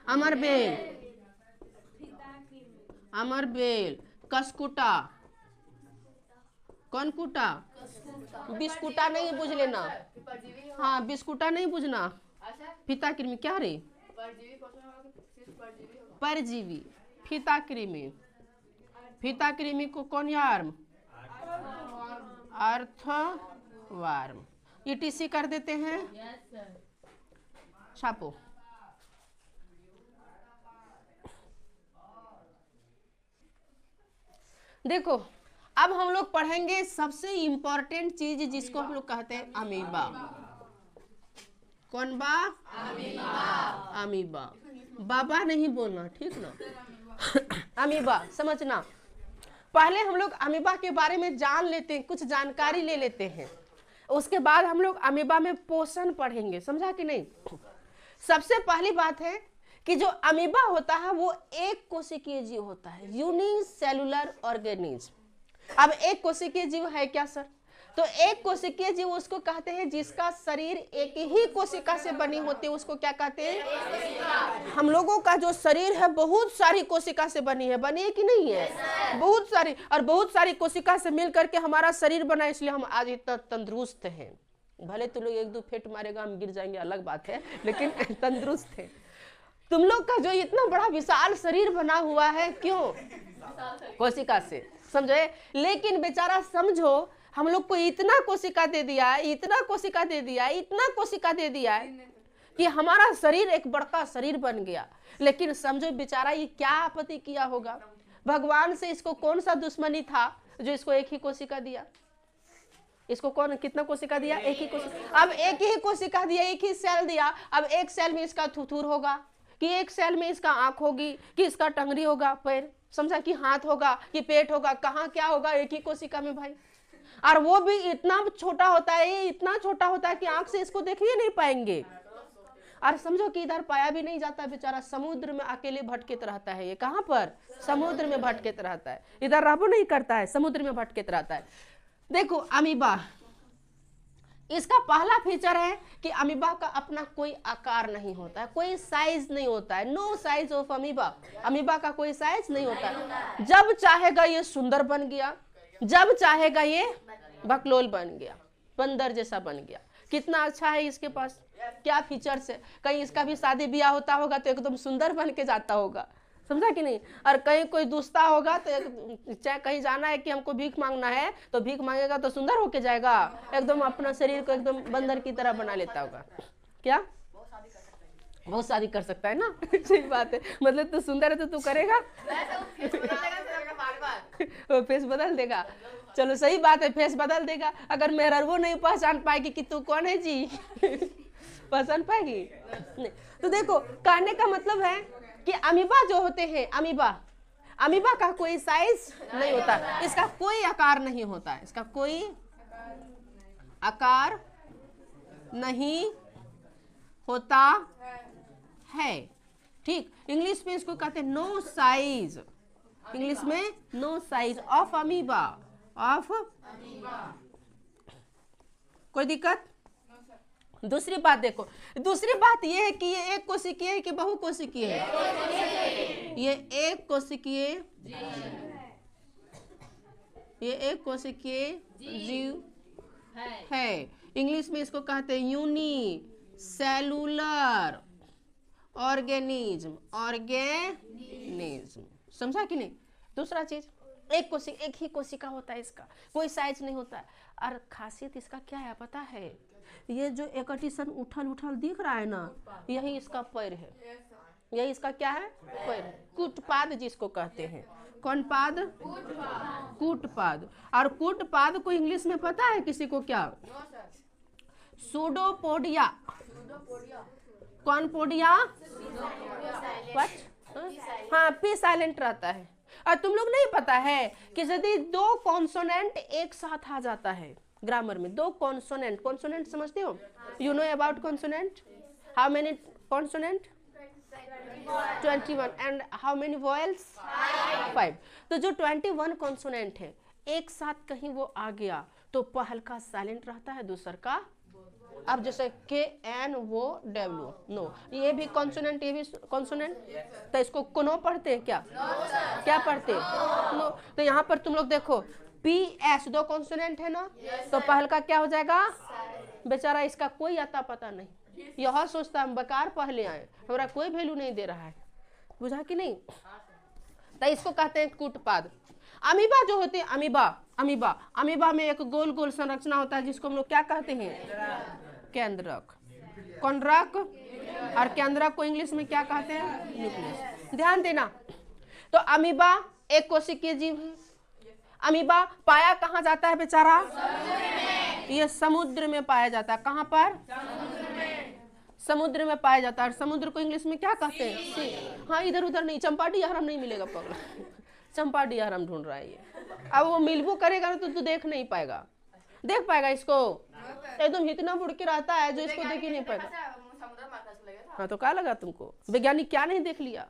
अमरबेल, अमरबेल, कसकुटा, कौन कुटा, बिस्कुटा नहीं बुझ लेना, हाँ बिस्कुटा नहीं बुझना, फीता कृमि क्या रे, परजीवी, फीता कृमि, फीता कृमि को कौन यार्म, अर्थवार्म, ETC कर देते हैं, छापो। देखो अब हम लोग पढ़ेंगे सबसे इंपॉर्टेंट चीज जिसको हम लोग कहते हैं अमीबा। कौन बा, अमीबा, बाबा नहीं बोलना, ठीक ना। अमीबा समझना, पहले हम लोग अमीबा के बारे में जान लेते हैं, कुछ जानकारी ले लेते हैं, उसके बाद हम लोग अमीबा में पोषण पढ़ेंगे, समझा कि नहीं। सबसे पहली बात है कि जो अमीबा होता है वो एक कोशिकीय जीव होता है, यूनिसेलुलर ऑर्गेनिज्म। अब एक कोशिकीय जीव है क्या सर, तो एक कोशिकीय जीव उसको कहते हैं जिसका शरीर एक ही कोशिका से बनी होती है, उसको क्या कहते हैं। हम लोगों का जो शरीर है बहुत सारी कोशिका से बनी है कि नहीं है, बहुत सारी, और बहुत सारी कोशिका से मिल करके हमारा शरीर बना, इसलिए हम आज इतना तंदुरुस्त हैं। भले तुम लोग एक दो फेट मारेगा हम गिर जाएंगे अलग बात है, लेकिन तंदुरुस्त है। तुम लोग का जो इतना बड़ा विशाल शरीर बना हुआ है क्यों, कोशिका से, समझे। लेकिन बेचारा समझो हम लोग को इतना कोशिका दे दिया, इतना कोशिका दे दिया, इतना कोशिका दे दिया कि हमारा शरीर एक बड़का शरीर बन गया। लेकिन समझो बेचारा ये क्या आपत्ति किया होगा, भगवान से इसको कौन सा दुश्मनी था जो इसको एक ही कोशिका दिया। इसको कौन कितना कोशिका दिया, एक ही कोशिका। अब एक ही कोशिका दिया, एक ही सेल दिया, अब एक सेल में इसका थुथुर होगा, कि एक सेल में इसका आंख होगी, कि इसका टंगरी होगा, पैर, समझा, कि हाथ होगा, कि पेट होगा, कहाँ क्या होगा, एक ही कोशिका में भाई। और वो भी इतना छोटा होता है, इतना छोटा होता है कि आंख से इसको देख ही नहीं पाएंगे। और समझो कि इधर पाया भी नहीं जाता बेचारा, समुद्र में अकेले भटकते रहता है। ये कहाँ पर? समुद्र में भटकते रहता है, इधर रहबो नहीं करता है, समुद्र में भटकते रहता है। देखो अमीबा, इसका पहला फीचर है कि अमीबा का अपना कोई आकार नहीं होता है, कोई साइज नहीं होता है। No size of amoeba, amoeba का कोई साइज नहीं होता है। जब चाहेगा ये सुंदर बन गया, जब चाहेगा ये बकलोल बन गया, बंदर जैसा बन गया। कितना अच्छा है इसके पास, क्या फीचर्स है। कहीं इसका भी शादी ब्याह होता होगा तो एकदम सुंदर बन के जाता होगा, समझा कि नहीं। और कहीं कोई दुस्ता होगा तो चाहे कहीं जाना है कि हमको भीख मांगना है तो भीख मांगेगा तो सुंदर होके जाएगा, एकदम अपना शरीर को एकदम बंदर की तरह बना लेता होगा। क्या बहुत शादी कर सकता है ना। सही बात है, मतलब तू सुंदर है तो तू करेगा, वो फेस बदल देगा। चलो सही बात है, फेस बदल देगा। अगर मेहरबो नहीं पहचान पाएगी कि तू कौन है जी, पहचान पाएगी नहीं। तो देखो कहने का मतलब है कि अमीबा जो होते हैं, अमीबा का कोई साइज नहीं होता, इसका कोई आकार नहीं होता, इसका कोई आकार नहीं होता है। ठीक, इंग्लिश में इसको कहते हैं नो साइज, इंग्लिश में no size of amoeba, of. कोई दिक्कत? दूसरी बात देखो, दूसरी बात ये है कि ये एक कोशिकीय है कि बहु कोशिकीय है? ये एक कोशिकीय, ये एक कोशिकीय जीव है। इंग्लिश में इसको कहते हैं यूनी सेलुलर ऑर्गेनिज्म, ऑर्गेनिज्म, समझा कि नहीं। दूसरा चीज, एक ही कोशिका होता है, इसका कोई साइज नहीं होता है। और खासियत इसका क्या है पता है? ये जो एकटिसन उठल उठल दिख रहा है ना, यही इसका पैर है, यही इसका क्या है? पैर है। कूटपाद जिसको कहते हैं, कौन पाद? कूटपाद। और कूटपाद को इंग्लिश में पता है किसी को क्या? सूडोपोडिया। कौन पोडिया? हाँ, पी साइलेंट रहता है। और तुम लोग नहीं पता है कि यदि दो कॉन्सोनेंट एक साथ आ जाता है ग्रामर में, दो कॉन्सोनेंट, कॉन्सोनेंट समझते हो? You know about consonant? How many consonant? 21। And how many vials? 5। तो जो 21 कॉन्सोनेंट है एक साथ कहीं वो आ गया तो पहल का साइलेंट रहता है, दूसर का। अब जैसे के एन वो डब्ल्यू, नो, ये भी कॉन्सोनेंट, ये भी कॉन्सोनेंट, तो इसको कोनो पढ़ते हैं क्या? क्या पढ़ते हैं? नो। तो यहाँ पर तुम लोग देखो पी एस, दो कॉन्सोनेंट है ना, तो पहल का क्या हो जाएगा? बेचारा इसका कोई आता पता नहीं, यह सोचता हम बेकार पहले आए, हमारा कोई वैल्यू नहीं दे रहा है, बुझा कि नहीं। तो इसको कहते हैं कूटपाद। अमीबा जो होते हैं, अमीबा में एक गोल गोल संरचना होता है जिसको हम लोग क्या कहते हैं? केंद्रक। कौनरक। और केंद्रक को इंग्लिश में क्या कहते हैं? न्यूक्लियस। ध्यान देना, तो अमीबा एक कोशिकीय जीव है। अमीबा पाया कहाँ जाता है बेचारा? ये समुद्र में पाया जाता है। कहाँ पर? समुद्र में पाया जाता है। और समुद्र को इंग्लिश में क्या कहते हैं? सी। हाँ, इधर उधर नहीं, चंपाटी हरम नहीं मिलेगा पगला, चंपाटी हरम ढूंढ रहा है ये। अब वो मिलबो करेगा ना तो तू देख नहीं पाएगा, देख पाएगा इसको? एकदम इतना बुड़ के रहता है जो इसको देख ही नहीं पाएगा। हाँ, तो क्या लगा तुमको? वैज्ञानिक क्या नहीं देख लिया?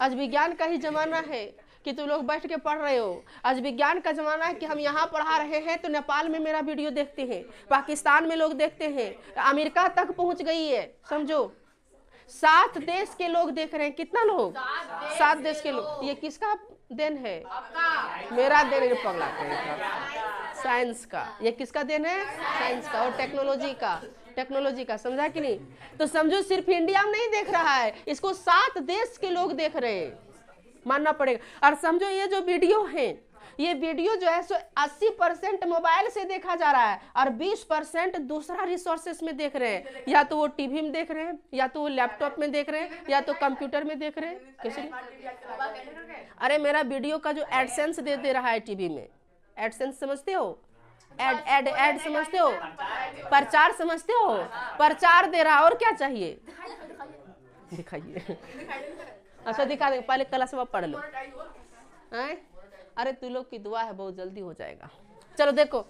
आज विज्ञान का ही जमाना है कि तुम लोग बैठ के पढ़ रहे हो। आज विज्ञान का जमाना है कि हम यहाँ पढ़ा रहे हैं तो नेपाल में मेरा वीडियो देखते हैं, पाकिस्तान में लोग देखते हैं, अमेरिका तक पहुंच गई है, समझो। 7 देश के लोग देख रहे हैं। कितना लोग? 7 देश के लोग। ये किसका देन है? मेरा देन है पगला, साइंस का। ये किसका देन है? साइंस का और टेक्नोलॉजी का, समझा कि नहीं। तो समझो सिर्फ इंडिया में नहीं देख रहा है, इसको 7 देश के लोग देख रहे हैं, मानना पड़ेगा। और समझो ये जो वीडियो है, ये वीडियो जो है सो 80% मोबाइल से देखा जा रहा है और 20% दूसरा रिसोर्सेस में देख रहे हैं। या तो वो टीवी में देख रहे हैं, या तो वो लैपटॉप में देख रहे हैं, या तो कंप्यूटर में देख रहे हैं। कैसे? अरे मेरा वीडियो का जो एडसेंस दे रहा है टीवी में, एडसेंस समझते हो? एड समझते हो? प्रचार समझते हो? प्रचार दे रहा, और क्या चाहिए? दिखाइए। अच्छा दिखा दे, पहले क्लास में पढ़ लो। अरे तू लोग की दुआ है, बहुत जल्दी हो जाएगा। चलो देखो,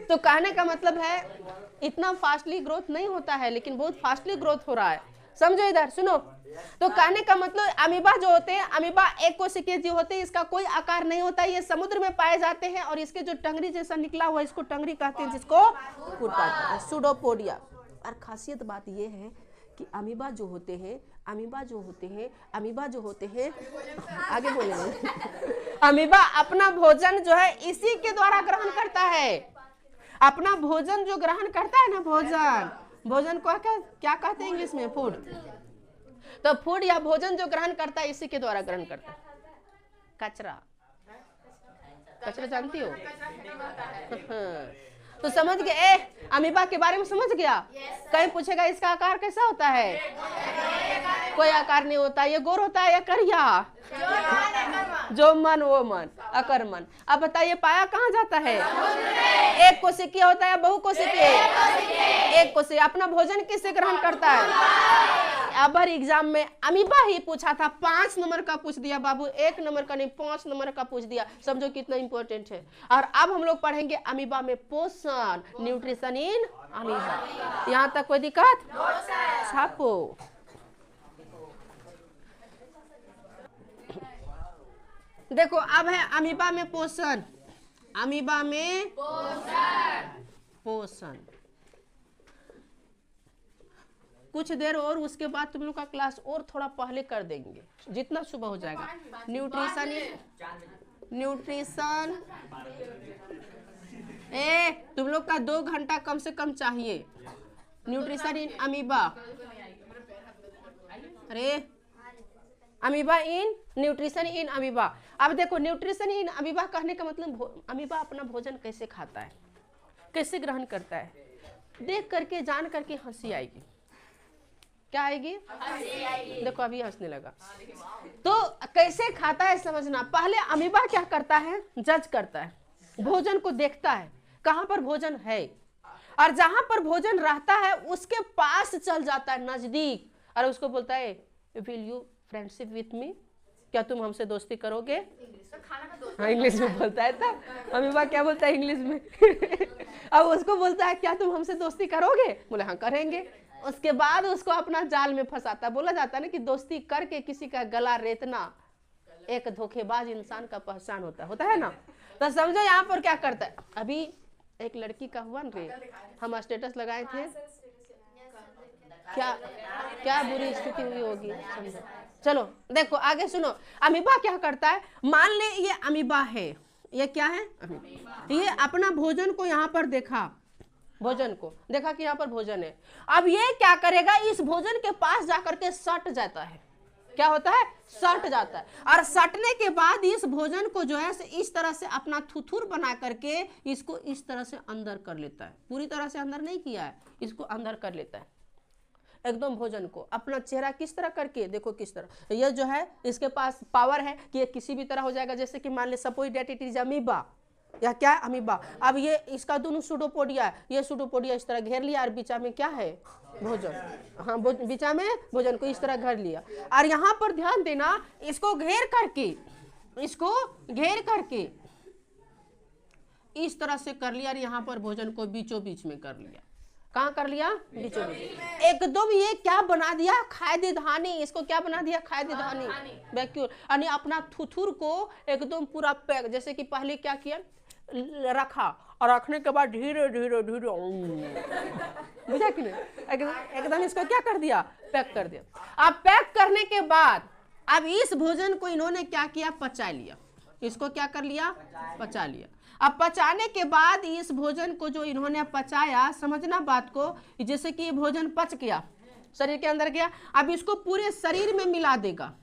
तो कहने का मतलब है इतना फास्टली ग्रोथ नहीं होता है, लेकिन बहुत फास्टली ग्रोथ हो रहा है। समझो इधर सुनो। तो कहने का मतलब अमीबा जो होते हैं, अमीबा एक कोशिकीय जीव होते हैं, इसका कोई आकार नहीं होता, ये समुद्र में पाए जाते हैं और इसके जो टंगरी जैसा निकला हुआ इसको टंगरी कहते हैं, जिसको फूड कहते हैं, सूडोपोडिया। और खासियत बात ये है कि अमीबा जो होते हैं आगे बोलेंगे अमीबा अपना भोजन जो है इसी के द्वारा ग्रहण करता है। अपना भोजन जो ग्रहण करता है ना, भोजन को क्या कहते हैं इंग्लिश में? फूड। तो फूड या भोजन जो ग्रहण करता है इसी के द्वारा ग्रहण करता है। कचरा जानती हो? तो समझ गए, अमीबा के बारे में समझ गया। कहीं पूछेगा इसका आकार कैसा होता है? कोई आकार नहीं होता, ये गोर होता है या करिया? जो मन वो मन, अकर्मण। अब बताइए पाया कहाँ जाता है? एक कोशिकीय होता है, बहु कोशिकीय? एक कोशिकीय। अपना भोजन किससे ग्रहण करता है? अब हर एग्जाम में अमीबा ही पूछा था, 5 नंबर का पूछ दिया बाबू, 1 नंबर का नहीं 5 नंबर का पूछ दिया। समझो कितना इंपॉर्टेंट है। और अब हम लोग पढ़ेंगे अमीबा में पोषण, न्यूट्रिशन इन अमीबा। यहाँ तक कोई दिक्कत? छापो। देखो अब है अमीबा में पोषण। अमीबा में पोषण कुछ देर और उसके बाद तुम लोग का क्लास और थोड़ा पहले कर देंगे, जितना सुबह हो जाएगा। न्यूट्रिशन तुम लोग का 2 घंटा कम से कम चाहिए। न्यूट्रिशन इन अमीबा, अरे amoeba in nutrition in amoeba. अब देखो न्यूट्रिशन इन अमीबा कहने का मतलब अमीबा अपना भोजन कैसे खाता है, कैसे ग्रहण करता है। देख करके जान करके हंसी आएगी। क्या आएगी? देखो अभी हंसने लगा। तो कैसे खाता है समझना। पहले अमीबा क्या करता है? जज करता है, भोजन को देखता है कहां पर भोजन है, और जहां पर भोजन रहता है उसके पास चल जाता है, नजदीक, और उसको बोलता है will you friendship with me, क्या तुम हमसे दोस्ती करोगे? हाँ इंग्लिश में बोलता है। तब अमीबा क्या बोलता है इंग्लिश में? अब उसको बोलता है क्या तुम हमसे दोस्ती करोगे? बोले हाँ करेंगे। उसके बाद उसको अपना जाल में फंसाता। बोला जाता है ना कि दोस्ती करके किसी का गला रेतना एक धोखेबाज इंसान का पहचान होता है ना। तो समझो यहाँ पर क्या करता है। अभी एक लड़की का हुआ ना, हम स्टेटस लगाए थे, क्या बुरी स्थिति हुई होगी समझो। चलो देखो आगे सुनो। अमीबा क्या करता है? मान ले ये अमीबा है, ये क्या है? अमीबा। ये अपना भोजन को यहाँ पर देखा, भोजन को देखा कि यहाँ पर भोजन है। अब ये क्या करेगा? इस भोजन के पास जाकर के सट जाता है। क्या होता है? सट जाता है। और सटने के बाद इस भोजन को जो है इस तरह से अपना थुथुर बना करके इसको इस तरह से अंदर कर लेता है। पूरी तरह से अंदर नहीं किया है, इसको अंदर कर लेता है एकदम भोजन को। अपना चेहरा किस तरह करके देखो, किस तरह ये जो है इसके पास पावर है कि ये किसी भी तरह हो जाएगा। जैसे कि मान ले suppose that it is amoeba, या क्या है? अमीबा। अब ये इसका दोनों सूडोपोडिया है, ये सूडोपोडिया इस तरह घेर लिया और बीचा में क्या है? भोजन। हाँ बीचा में भोजन को इस तरह घेर लिया। और यहाँ पर ध्यान देना, इसको घेर करके इस तरह से कर लिया और यहाँ पर भोजन को बीचों बीच में कर लिया। कहाँ कर लिया? बीचों बीच। एकदम ये क्या बना दिया? खाद्यधानी। इसको क्या बना दिया? खाद्यधानी, वैक्यूल। यानी अपना थुथुर को एकदम पूरा पैक। जैसे कि पहले क्या किया? रखा, और रखने के बाद धीरे धीरे बुझा कि नहीं? एकदम इसको क्या कर दिया? पैक कर दिया। अब पैक करने के बाद अब इस भोजन को इन्होंने क्या किया? पचा लिया। इसको क्या कर लिया? पचा लिया। अब पचाने के बाद इस भोजन को जो इन्होंने पचाया, समझना बात को, जैसे कि ये भोजन पच गया, शरीर के अंदर गया, अब इसको पूरे शरीर में मिला देगा।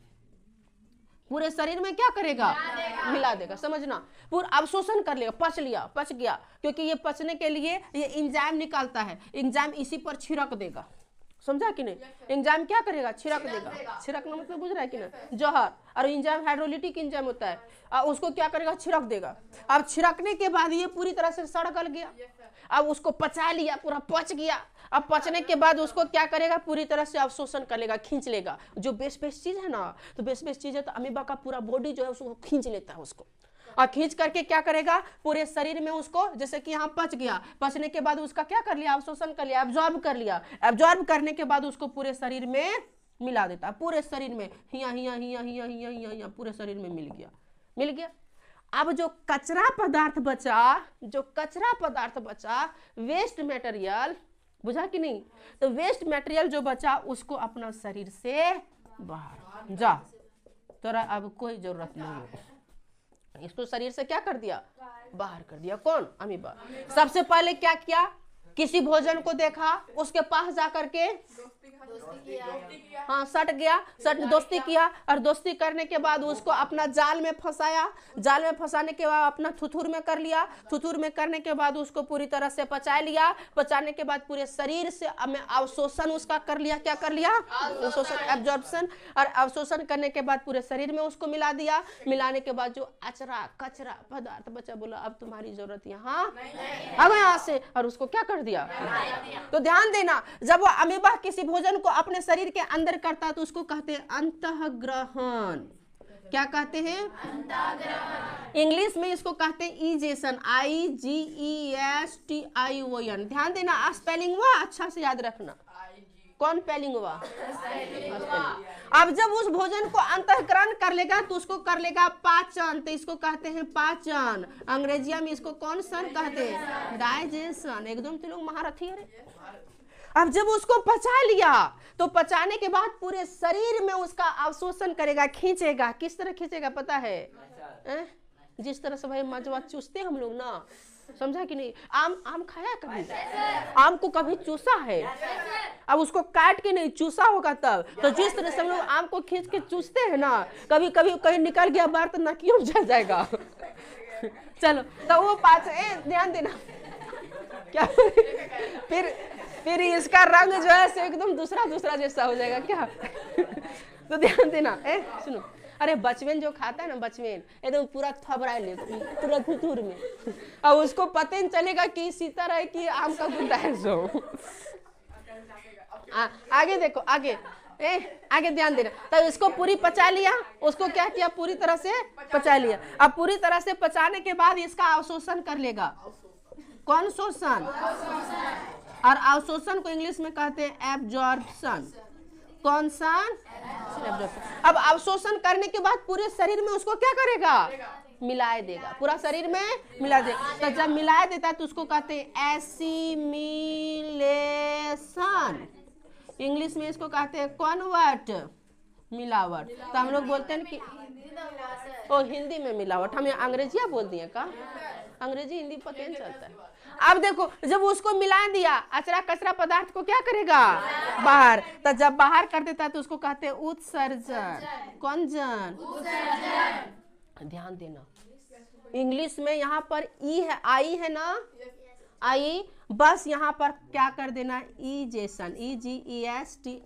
पूरे शरीर में क्या करेगा? मिला देगा। समझना, पूरा अवशोषण कर लेगा। पच गया, क्योंकि ये पचने के लिए ये एंजाइम निकालता है। एंजाइम इसी पर छिड़क देगा। समझा कि नहीं? एंजाइम क्या करेगा? छिड़क देगा। छिड़कना मतलब बुझ रहा है कि नहीं? जहर। और एंजाइम हाइड्रोलिटिक एंजाइम होता है, उसको क्या करेगा? छिड़क देगा। अब छिड़कने के बाद ये पूरी तरह से सड़ गल गया। अब उसको पचा लिया, पूरा पच गया। अब पचने के बाद उसको क्या करेगा? पूरी तरह से अवशोषण कर लेगा, खींच लेगा। जो बेस्ट चीज है ना, तो बेस्ट चीज है तो अमीबा का पूरा बॉडी जो है उसको खींच लेता है उसको। और खींच करके क्या करेगा, पूरे शरीर में उसको, जैसे कि यहाँ पच गया, पचने के बाद उसका क्या कर लिया, अवशोषण कर लिया, एब्जॉर्ब कर लिया, एब्जॉर्ब करने के बाद उसको पूरे शरीर में मिला देता है, पूरे शरीर में हिया हिया हिया हिया हिया हिया हिया पूरे शरीर में मिल गया, मिल गया। अब जो कचरा पदार्थ बचा, जो कचरा पदार्थ बचा, वेस्ट मटेरियल, बुझा कि नहीं, तो वेस्ट मटेरियल जो बचा उसको अपना शरीर से बाहर जा, तोरा अब कोई जरूरत नहीं है, इसको शरीर से क्या कर दिया, बाहर कर दिया। कौन, अमीबा। सबसे पहले क्या किया, किसी भोजन को देखा, उसके पास जाकर के हाँ सट गया, सट दोस्ती किया, और दोस्ती करने के बाद उसको अपना जाल में फंसाया, जाल में फंसाने के बाद अपना थुथुर में कर लिया, थुथुर में करने के बाद उसको पूरी तरह से पचा लिया, पचाने के बाद पूरे शरीर से अवशोषण उसका कर लिया, क्या कर लिया, अवशोषण, एब्जॉर्प्शन, और अवशोषण करने के बाद पूरे शरीर में उसको मिला दिया। मिलाने के बाद जो अचरा कचरा पदार्थ बचा, बोला अब तुम्हारी जरूरत यहाँ अब यहाँ से, और उसको क्या कर दिया। तो ध्यान देना, जब वो अमीबा किसी भोजन को अपने शरीर के अंदर करता है तो उसको कहते हैं अंतःग्रहण। क्या कहते हैं, अंतःग्रहण। इंग्लिश में इसको कहते हैं इजेशन, IGESTION। ध्यान देना, स्पेलिंग हुआ अच्छा से याद रखना, कौन स्पेलिंग हुआ। अब जब उस भोजन को अंतःकरण कर लेगा तो उसको कर लेगा पाचन, तो इसको कहते हैं पाचन। अंग्रेजिया में इसको कौन सन कहते हैं, डाइजेशन। एकदम तो लोग महारथी है। अब जब उसको पचा लिया तो पचाने के बाद पूरे शरीर में उसका अवशोषण करेगा, खींचेगा। किस तरह खींचेगा पता है, जिस तरह से भाई मजवा चूसते हम लोग ना, समझा कि नहीं। आम खाया कभी, आम को कभी चूसा है, अब उसको काट के नहीं चूसा होगा तब, तो जिस तरह से हम लोग आम को खींच के चूसते हैं ना, कभी कभी कहीं निकल गया बाहर तो नकियों में जल जाएगा। चलो तो वो पाच, ध्यान देना क्या, फिर इसका रंग जो है से एकदम दूसरा जैसा हो जाएगा क्या। तो ध्यान देना, सुनो, अरे बचवेन जो खाता है ना, बचवेन एकदम पूरा थबरा ले पूरा धुतुर में, अब उसको पता नहीं चलेगा कि सीता रहे कि आम का गुद्दा है। सो आगे देखो, आगे आगे ध्यान देना। तो इसको पूरी पचा लिया, उसको क्या किया, पूरी तरह से पचा लिया। अब पूरी तरह से पचाने के बाद इसका अवशोषण कर लेगा। कौन शोषण, और अवशोषण को इंग्लिश में कहते हैं एब्जॉर्प्शन। कौन सा, अब अवशोषण करने के बाद पूरे शरीर में उसको क्या करेगा, मिलाए देगा, पूरा शरीर में मिला देगा। तो जब मिलाए देता है तो उसको कहते हैं एसिमिलेशन। इंग्लिश में इसको कहते हैं कन्वर्ट, मिलावट। तो हम लोग बोलते हैं कि ओ हिंदी में मिलावट, हमें अंग्रेजिया बोल दिए का, अंग्रेजी हिंदी पता नहीं चलता है। अब देखो, जब उसको मिला दिया, अचरा कचरा पदार्थ को क्या करेगा, बाहर। तो जब बाहर कर देता है तो उसको कहते हैं उत्सर्जन। कौन जन, ध्यान देना, इंग्लिश में यहाँ पर ई है, आई है ना, आई, बस यहाँ पर क्या कर देना, इजेशन, EGESTI,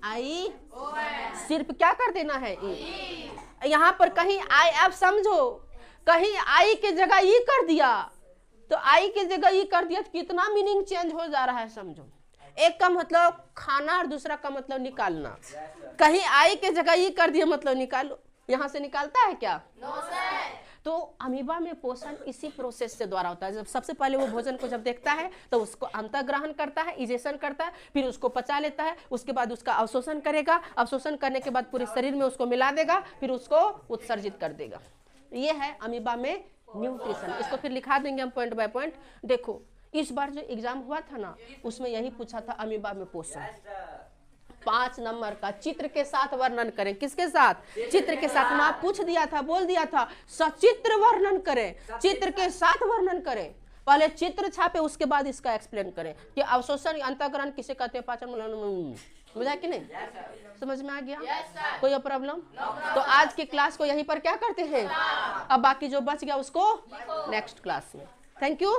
सिर्फ क्या कर देना है, ई। यहाँ पर कहीं आई, अब समझो, कहीं आई के जगह ई कर दिया, तो आई की जगह ई कर दिया तो कितना मीनिंग चेंज हो जा रहा है, समझो। एक का मतलब खाना और दूसरा का मतलब निकालना। कहीं आई के जगह ई कर दिया मतलब निकालो, यहाँ से निकालता है क्या, तो अमीबा में पोषण इसी प्रोसेस से द्वारा होता है। जब सबसे पहले वो भोजन को जब देखता है तो उसको अंतःग्रहण करता है, इजेशन करता है, फिर उसको पचा लेता है, उसके बाद उसका अवशोषण करेगा, अवशोषण करने के बाद पूरे शरीर में उसको मिला देगा, फिर उसको उत्सर्जित कर देगा। ये है अमीबा में न्यूट्रिशन। इसको फिर लिखा देंगे हम पॉइंट बाय पॉइंट। देखो, इस बार जो एग्जाम हुआ था ना, उसमें यही पूछा था अमीबा में पोषण। 5 नंबर का चित्र के साथ वर्णन करें। किसके साथ, चित्र के साथ। मैं पूछ दिया था, बोल दिया था सचित्र वर्णन करें, चित्र के साथ वर्णन करें। पहले चित्र छापे, उसके बाद इसका एक्सप्लेन करें कि अवशोषण अंतःकरण किसे कहते हैं, पाचन, बुझा कि नहीं, समझ में आ गया, कोई प्रॉब्लम। तो आज की क्लास को यहीं पर क्या करते हैं, अब बाकी जो बच गया उसको नेक्स्ट क्लास में। Thank you.